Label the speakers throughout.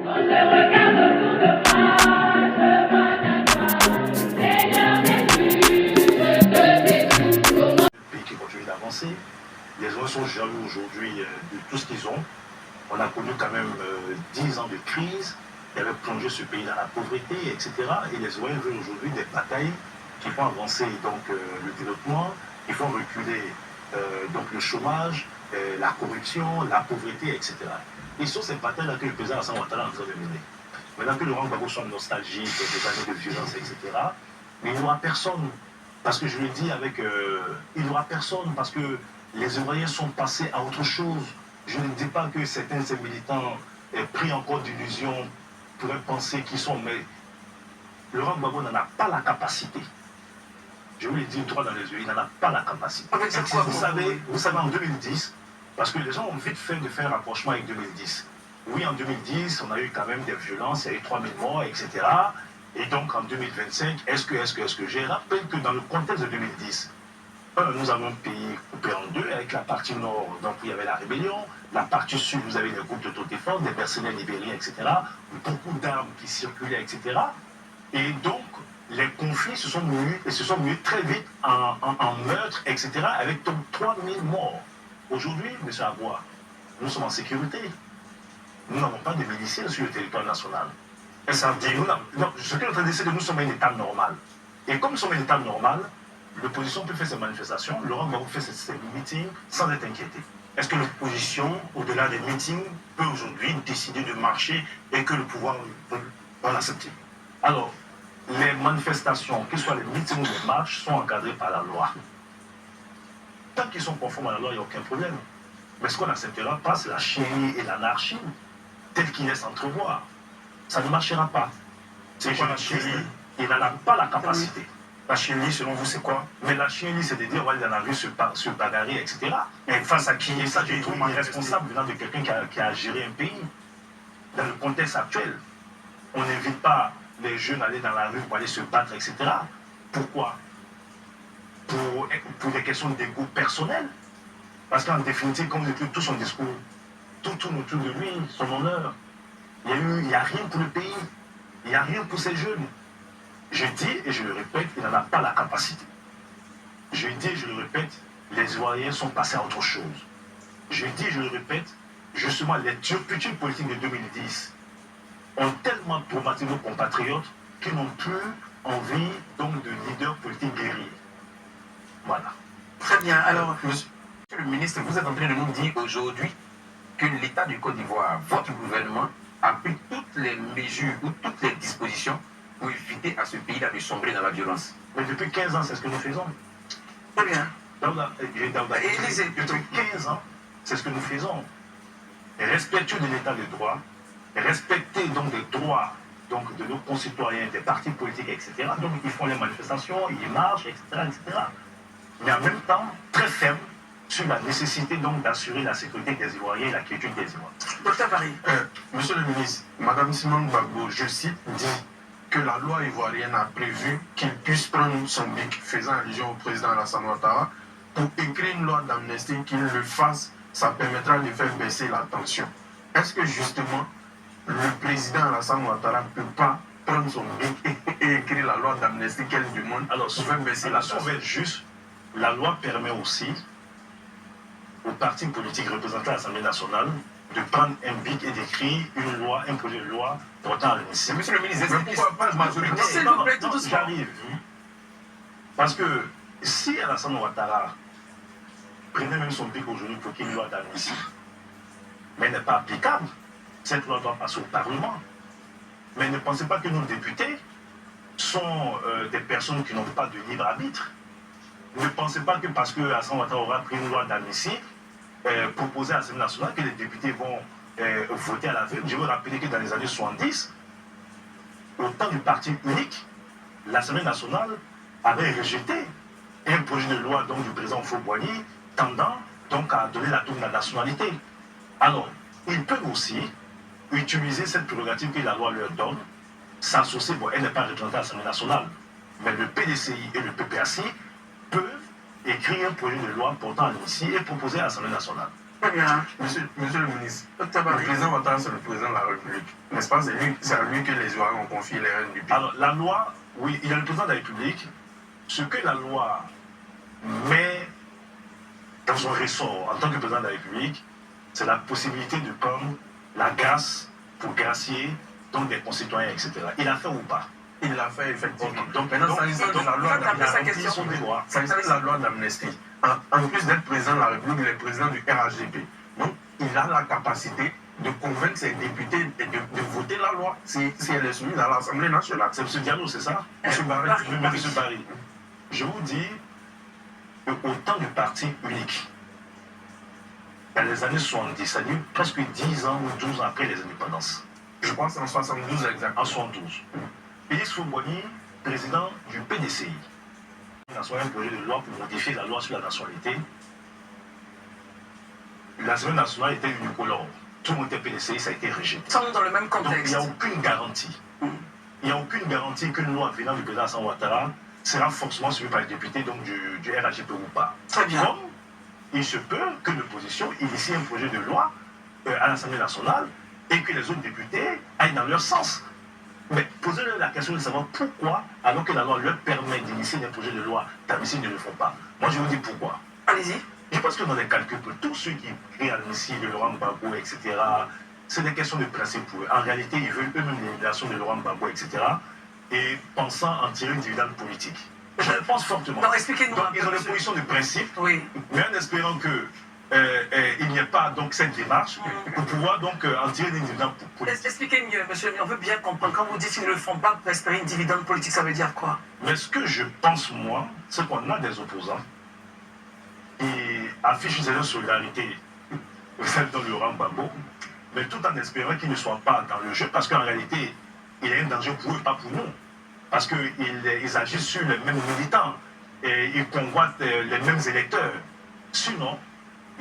Speaker 1: Pays qui continue d'avancer. Les gens sont jaloux aujourd'hui de tout ce qu'ils ont. On a connu quand même 10 ans de crise qui avait plongé ce pays dans la pauvreté, etc. Et les Oigniens veulent aujourd'hui des batailles qui font avancer donc, le développement, qui font reculer donc, le chômage, la corruption, la pauvreté, etc. Et sur ces batailles-là que le président Alassane Ouattara est en train de mener. Maintenant que Laurent Gbagbo soit nostalgique des années de violence, etc., mais il n'y aura personne, parce que je le dis avec... il n'y aura personne, parce que les Ivoiriens sont passés à autre chose. Je ne dis pas que certains de ces militants pris encore d'illusions pourraient penser qu'ils sont... Mais Laurent Gbagbo n'en a pas la capacité. Je vous l'ai dit droit dans les yeux, il n'en a pas la capacité. Vous savez, en 2010, parce que les gens ont vite fait de faire un rapprochement avec 2010. Oui, en 2010, on a eu quand même des violences, il y a eu 3000 morts, etc. Et donc en 2025, est-ce que j'ai rappelé que dans le contexte de 2010, nous avons un pays coupé en deux, avec la partie nord, donc il y avait la rébellion, la partie sud, vous avez des groupes d'autodéfense, des mercenaires libériens, etc. Beaucoup d'armes qui circulaient, etc. Et donc, les conflits se sont mués très vite en meurtres, etc., avec donc 3000 morts. Aujourd'hui, M. Aboua, nous sommes en sécurité. Nous n'avons pas de miliciens sur le territoire national. Et ça veut dire, ce que nous avons décidé, nous sommes un État normal. Et comme nous sommes un État normal, l'opposition peut faire ses manifestations, Laurent Gbagbo fait ses meetings sans être inquiété.
Speaker 2: Est-ce que l'opposition, au-delà des meetings, peut aujourd'hui décider de marcher et que le pouvoir va l'accepter?
Speaker 1: Alors, les manifestations, que ce soit les meetings ou les marches, sont encadrées par la loi. Tant qu'ils sont conformes à la loi, il n'y a aucun problème. Mais ce qu'on n'acceptera pas, c'est la chérie et l'anarchie, telle qu'ils laissent entrevoir. Ça ne marchera pas.
Speaker 2: C'est quoi la chérie?
Speaker 1: Il n'en a pas la capacité.
Speaker 2: La chérie, selon vous, c'est quoi?
Speaker 1: Mais la chérie, c'est de dire, on va aller dans la rue se bagarrer, etc.
Speaker 2: Et face à qui?
Speaker 1: Et ça, je trouve irresponsable venant de quelqu'un qui a géré un pays. Dans le contexte actuel, on n'invite pas les jeunes à aller dans la rue pour aller se battre, etc. Pourquoi? Pour des questions d'égo personnel. Parce qu'en définitive, quand vous écoutez tout son discours, tout tourne autour de lui, son honneur. Il n'y a rien pour le pays. Il n'y a rien pour ces jeunes. Je dis et je le répète, il n'en a pas la capacité. Je dis et je le répète, les Ivoiriens sont passés à autre chose. Je dis et je le répète, justement, les turpitudes politiques de 2010 ont tellement traumatisé nos compatriotes qu'ils n'ont plus envie donc de leaders politiques guerriers. Voilà.
Speaker 3: Très bien. Alors, monsieur le ministre, vous êtes en train de nous dire aujourd'hui que l'État du Côte d'Ivoire, votre gouvernement, a pris toutes les mesures ou toutes les dispositions pour éviter à ce pays-là de sombrer dans la violence.
Speaker 1: Mais depuis 15 ans, c'est ce que nous faisons.
Speaker 3: Très bien.
Speaker 1: Depuis 15 ans, c'est ce que nous faisons. Respectueux de l'état de droit, respecter donc les droits donc, de nos concitoyens, des partis politiques, etc. Donc ils font les manifestations, ils marchent, etc., etc. Mais en même temps, très ferme sur la nécessité donc d'assurer la sécurité des Ivoiriens et la quiétude des Ivoiriens.
Speaker 3: Docteur Paris.
Speaker 4: Monsieur le ministre, Madame Simone Gbagbo, je cite, dit que la loi ivoirienne a prévu qu'il puisse prendre son bic, faisant allusion au président Alassane Ouattara, pour écrire une loi d'amnistie, qu'il le fasse, ça permettra de faire baisser la tension. Est-ce que justement, le président Alassane Ouattara ne peut pas prendre son bic et écrire la loi d'amnistie qu'elle demande pour faire baisser la tension?
Speaker 1: On va être juste, la loi permet aussi aux partis politiques représentés à l'Assemblée nationale de prendre un bic et d'écrire une loi, un projet de loi portant à l'hémicycle.
Speaker 3: Monsieur le ministre,
Speaker 4: mais pourquoi pas la majorité?
Speaker 3: S'il vous plaît, tout doucement.
Speaker 1: J'arrive. Parce que si Alassane Ouattara prenait même son bic aujourd'hui pour qu'il y ait une loi d'amnistie, mais elle n'est pas applicable, cette loi doit passer au Parlement. Mais ne pensez pas que nos députés sont des personnes qui n'ont pas de libre arbitre. Ne pensez pas que parce que Alassane Ouattara aura pris une loi d'amnistie, proposée à l'Assemblée nationale, que les députés vont voter à l'aveugle. Je veux rappeler que dans les années 70, au temps du parti unique, l'Assemblée nationale avait rejeté un projet de loi donc, du président Faux-Boigny tendant donc à donner la double nationalité. Alors, ils peuvent aussi utiliser cette prérogative que la loi leur donne, s'associer, bon, elle n'est pas représentée à l'Assemblée nationale, mais le PDCI et le PPACI peuvent écrire un projet de loi portant à l'hémicycle et proposer à l'Assemblée nationale.
Speaker 5: Très bien.
Speaker 4: Monsieur le ministre,
Speaker 5: Docteur
Speaker 4: le
Speaker 5: Barry.
Speaker 4: président Ouattara, c'est le président de la République. N'est-ce pas? C'est à lui que les Ivoiriens ont confié les rênes du pays.
Speaker 1: Alors, la loi, oui, il y a le président de la République. Ce que la loi met dans son ressort en tant que président de la République, c'est la possibilité de prendre la grâce pour gracier donc des concitoyens, etc. Il a fait ou pas?
Speaker 4: Il l'a fait effectivement.
Speaker 1: Donc,
Speaker 4: Maintenant, s'agissant de la loi
Speaker 5: ça, t'as sa
Speaker 4: d'amnistie,
Speaker 5: question.
Speaker 1: son devoir.
Speaker 4: s'agissant de la loi d'amnistie, en plus d'être président de la République, il est président du RHDP. Donc, il a la capacité de convaincre ses députés de voter la loi si elle est soumise à l'Assemblée nationale.
Speaker 1: C'est M. Diallo, c'est ça?
Speaker 4: M. Barry.
Speaker 1: M. Barry, je vous dis qu'autant de partis uniques, dans les années 70, c'est-à-dire presque 10 ans ou 12 ans après les indépendances,
Speaker 4: Je pense en 72 exactement.
Speaker 1: en 72, Félix Foumboni, président du PDCI, il a sorti un projet de loi pour modifier la loi sur la nationalité. L'Assemblée nationale était unicolore. Tout le monde était PDCI, ça a été rejeté.
Speaker 5: Nous sommes dans le même
Speaker 1: Donc il
Speaker 5: contexte.
Speaker 1: n'y a aucune garantie. Il n'y a aucune garantie qu'une loi venant du président Alassane Ouattara sera forcément suivie par les députés donc du RHDP ou pas.
Speaker 5: Très bien.
Speaker 1: Comme il se peut que l'opposition initie un projet de loi à l'Assemblée nationale et que les autres députés aillent dans leur sens. Mais posez-leur la question de savoir pourquoi, alors que la loi leur permet d'initier des projets de loi d'amnistie, ils ne le font pas. Moi, je vous dis pourquoi.
Speaker 5: Allez-y.
Speaker 1: Je pense que dans les calculs, pour tous ceux qui créent l'amnistie de Laurent Gbagbo, etc., c'est des questions de principe pour eux. En réalité, ils veulent eux-mêmes l'élimination de Laurent Gbagbo, etc., et pensant en tirer une dividende politique. Je le pense fortement.
Speaker 5: Non, expliquez-nous
Speaker 1: Donc,
Speaker 5: un peu,
Speaker 1: ils ont des
Speaker 5: monsieur.
Speaker 1: positions de principe,
Speaker 5: Oui.
Speaker 1: mais en espérant que il n'y ait pas donc cette démarche pour pouvoir donc en tirer une dividende politique.
Speaker 5: Expliquez mieux, monsieur. On veut bien comprendre. Quand vous dites qu'ils ne le font pas pour espérer une dividende politique, ça veut dire quoi?
Speaker 1: Mais ce que je pense, moi, c'est qu'on a des opposants qui affichent une certaine solidarité dans le Laurent Gbagbo, mais tout en espérant qu'ils ne soient pas dans le jeu, parce qu'en réalité, il y a un danger pour eux, pas pour nous. Parce qu'ils agissent sur les mêmes militants et ils convoitent les mêmes électeurs. Sinon,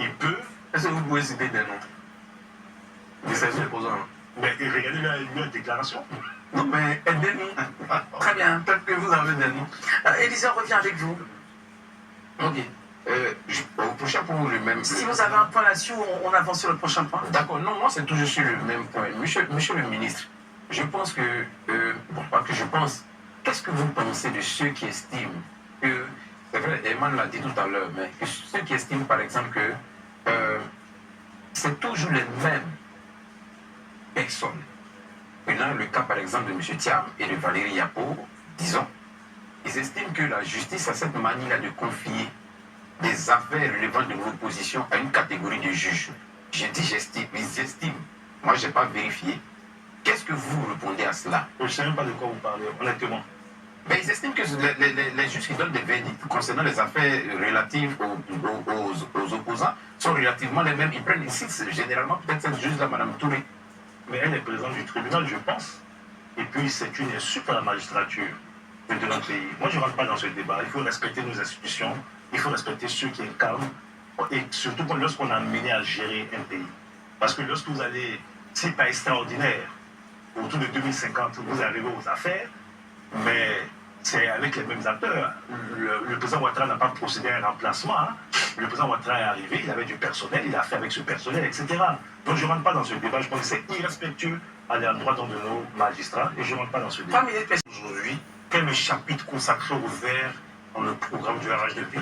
Speaker 1: il peut.
Speaker 4: Est-ce que vous pouvez citer des noms de ces opposants?
Speaker 1: Mais regardez leur déclaration.
Speaker 4: Non, mais aidez-nous.
Speaker 5: Très bien.
Speaker 4: Peut-être que vous avez des noms.
Speaker 5: Élisa, on revient avec vous.
Speaker 3: Ok. Au prochain point, le même.
Speaker 5: Si vous avez un point là-dessus, on avance sur le prochain point.
Speaker 3: D'accord, non, moi c'est toujours sur le même point. Monsieur le ministre, je pense que, bon, pas que je pense, qu'est-ce que vous pensez de ceux qui estiment que, c'est vrai, Eman l'a dit tout à l'heure, mais que ceux qui estiment par exemple que c'est toujours les mêmes personnes. Prenons le cas par exemple de M. Thiam et de Valérie Yapo, disons, ils estiment que la justice a cette manie-là de confier des affaires relevantes de l'opposition à une catégorie de juges. Je dis j'estime, ils estiment. Moi, je n'ai pas vérifié. Qu'est-ce que vous répondez à cela?
Speaker 1: Je ne sais même pas de quoi vous parlez, honnêtement.
Speaker 3: Mais ils estiment que les juges qui donnent des verdicts concernant les affaires relatives aux opposants sont relativement les mêmes. Ils prennent ici, généralement, peut-être cette juge-là, Mme Touré.
Speaker 1: Mais elle est présidente du tribunal, je pense. Et puis, c'est une insulte à la magistrature de notre pays. Moi, je ne rentre pas dans ce débat. Il faut respecter nos institutions. Il faut respecter ceux qui incarnent. Et surtout lorsqu'on a mené à gérer un pays. Parce que lorsque vous allez, c'est pas extraordinaire, autour de 2050, vous arrivez aux affaires, mais c'est avec les mêmes acteurs. Le président Ouattara n'a pas procédé à un remplacement. Hein. Le président Ouattara est arrivé, il avait du personnel, il a fait avec ce personnel, etc. Donc je ne rentre pas dans ce débat. Je pense que c'est irrespectueux à l'endroit de nos magistrats et je ne rentre pas dans ce débat.
Speaker 5: 3 minutes, monsieur.
Speaker 2: Aujourd'hui, quel est le chapitre consacré au vert dans le programme du RHDP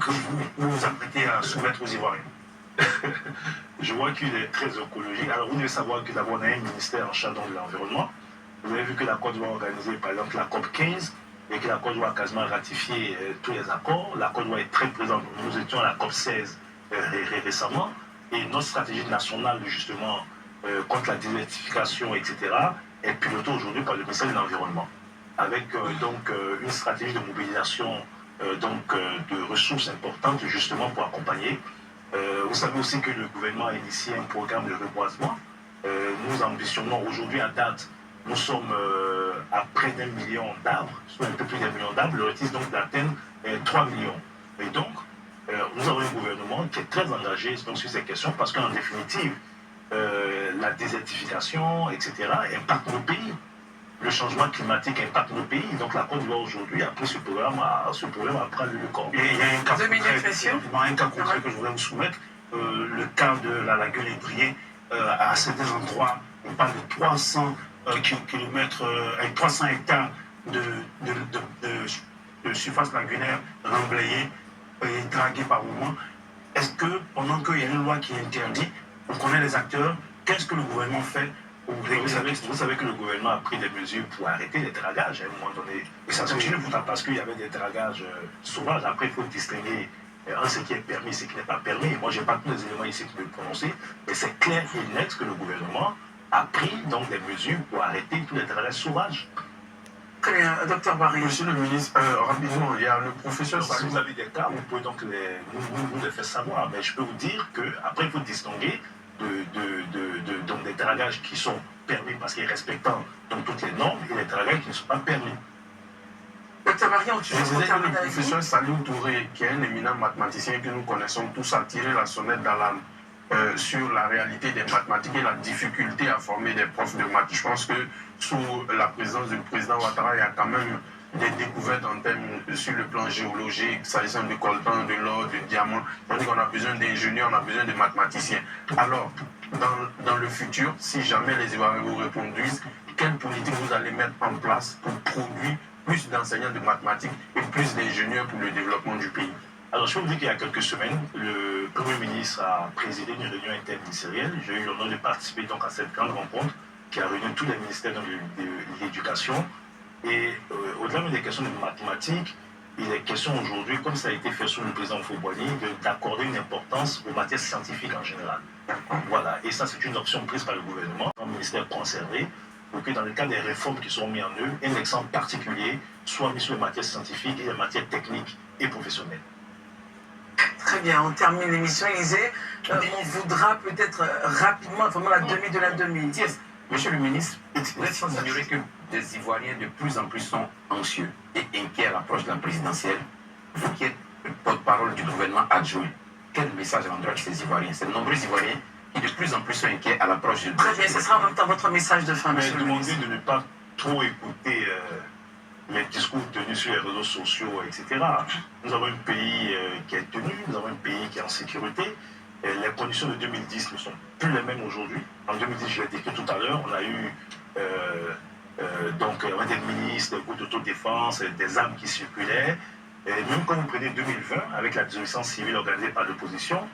Speaker 2: que vous apprêtez à soumettre aux Ivoiriens?
Speaker 1: Je vois qu'il est très écologique. Alors vous devez savoir que d'abord on a un ministère en charge de l'environnement. Vous avez vu que la Côte d'Ivoire a organisé par exemple la COP 15 et que la Côte d'Ivoire a quasiment ratifié tous les accords. La Côte d'Ivoire est très présente. Nous étions à la COP 16 récemment et notre stratégie nationale justement contre la désertification, etc. est pilotée aujourd'hui par le ministère de l'Environnement avec donc une stratégie de mobilisation de ressources importantes justement pour accompagner. Vous savez aussi que le gouvernement a initié un programme de reboisement. Nous ambitionnons aujourd'hui à date, nous sommes à près d'1 million d'arbres, soit un peu plus d'1 million d'arbres, le objectif donc d'atteindre 3 millions. Et donc, nous avons un gouvernement qui est très engagé donc, sur ces questions parce qu'en définitive, la désertification, etc., impacte nos pays. Le changement climatique impacte nos pays. Donc la Côte d'Ivoire aujourd'hui a pris ce problème à prendre le corps.
Speaker 2: Et il y a un cas
Speaker 5: 2 minutes,
Speaker 2: concret,
Speaker 5: messieurs.
Speaker 2: un cas concret que je voudrais vous soumettre. le cas de la lagune Ébrié, à certains endroits, on parle de 300 kilomètres, avec 300 hectares de surface lagunaire remblayée et draguée par moment. Est-ce que pendant qu'il y a une loi qui interdit, on connaît les acteurs, qu'est-ce que le gouvernement fait pour régler?
Speaker 1: Vous savez que le gouvernement a pris des mesures pour arrêter les dragages à un moment donné. Et ça continue pourtant parce qu'il y avait des dragages sauvages. Après, il faut distinguer ce qui est permis et ce qui n'est pas permis. Moi, je n'ai pas tous les éléments ici pour me prononcer, mais c'est clair et net que le gouvernement a pris donc des mesures pour arrêter tous les dragages sauvages.
Speaker 5: Très bien, docteur Barry.
Speaker 4: Monsieur le ministre, rapidement, il y a le professeur
Speaker 1: Si vous avez des cas, vous pouvez donc nous les faire savoir. Mais je peux vous dire qu'après, il faut distinguer donc des dragages qui sont permis parce qu'ils respectent donc toutes les normes et les dragages qui ne sont pas permis.
Speaker 5: Docteur Barry, on
Speaker 4: Je disais que le professeur Salou Touré, qui est un éminent mathématicien que nous connaissons tous, a tiré la sonnette d'alarme sur la réalité des mathématiques et la difficulté à former des profs de maths. Je pense que sous la présidence du président Ouattara, il y a quand même des découvertes en termes sur le plan géologique, s'agissant de coltan, de l'or, de diamant. On dit qu'on a besoin d'ingénieurs, on a besoin de mathématiciens. Alors, dans le futur, si jamais les Ivoiriens vous reconduisent, quelle politique vous allez mettre en place pour produire plus d'enseignants de mathématiques et plus d'ingénieurs pour le développement du pays?
Speaker 1: Alors, je peux vous dire qu'il y a quelques semaines, le Premier ministre a présidé une réunion interministérielle. J'ai eu l'honneur de participer donc à cette grande rencontre qui a réuni tous les ministères de l'éducation. Et au-delà des questions de mathématiques, il est question aujourd'hui, comme ça a été fait sous le président Fouboigny, d'accorder une importance aux matières scientifiques en général. Voilà, et ça c'est une option prise par le gouvernement, un ministère conservé, pour que dans le cas des réformes qui seront mises en œuvre, un exemple particulier soit mis sur les matières scientifiques et les matières techniques et professionnelles.
Speaker 5: Très bien, on termine l'émission. Élisée, on voudra peut-être rapidement vraiment la demi de la demi.
Speaker 3: Yes. Monsieur le ministre, vous êtes sans ignorer que les Ivoiriens de plus en plus sont anxieux et inquiets à l'approche de la présidentielle. Vous qui êtes le porte-parole du gouvernement adjoint, quel message à l'endroit de ces Ivoiriens, ces nombreux Ivoiriens qui de plus en plus sont inquiets à l'approche de...
Speaker 5: Très bien, ce sera en même temps votre message de fin,
Speaker 1: Mais
Speaker 5: monsieur le
Speaker 1: demandez
Speaker 5: ministre.
Speaker 1: de ne pas trop écouter les discours tenus sur les réseaux sociaux, etc. Nous avons un pays qui est tenu, nous avons un pays qui est en sécurité. Et les conditions de 2010 ne sont plus les mêmes aujourd'hui. En 2010, je l'ai dit tout à l'heure, on a eu donc des ministres, des groupes d'autodéfense, des armes qui circulaient. Et même quand vous prenez 2020, avec la désobéissance civile organisée par l'opposition,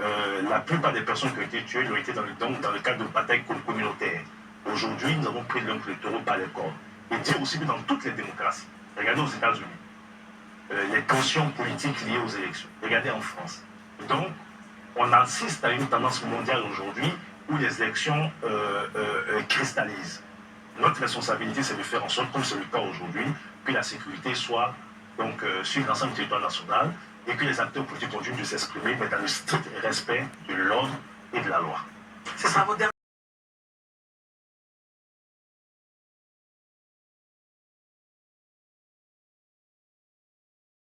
Speaker 1: la plupart des personnes qui ont été tuées ont été dans le cadre de batailles communautaires. Aujourd'hui, nous avons pris le taureau par les cornes. Et dire aussi que dans toutes les démocraties, regardez aux États-Unis, les tensions politiques liées aux élections, regardez en France. Donc, on assiste à une tendance mondiale aujourd'hui où les élections cristallisent. Notre responsabilité, c'est de faire en sorte, comme c'est le cas aujourd'hui, que la sécurité soit donc, sur l'ensemble du territoire national et que les acteurs politiques continuent de s'exprimer, mais dans le strict respect de l'ordre et de la loi.
Speaker 5: Ce sera votre dernier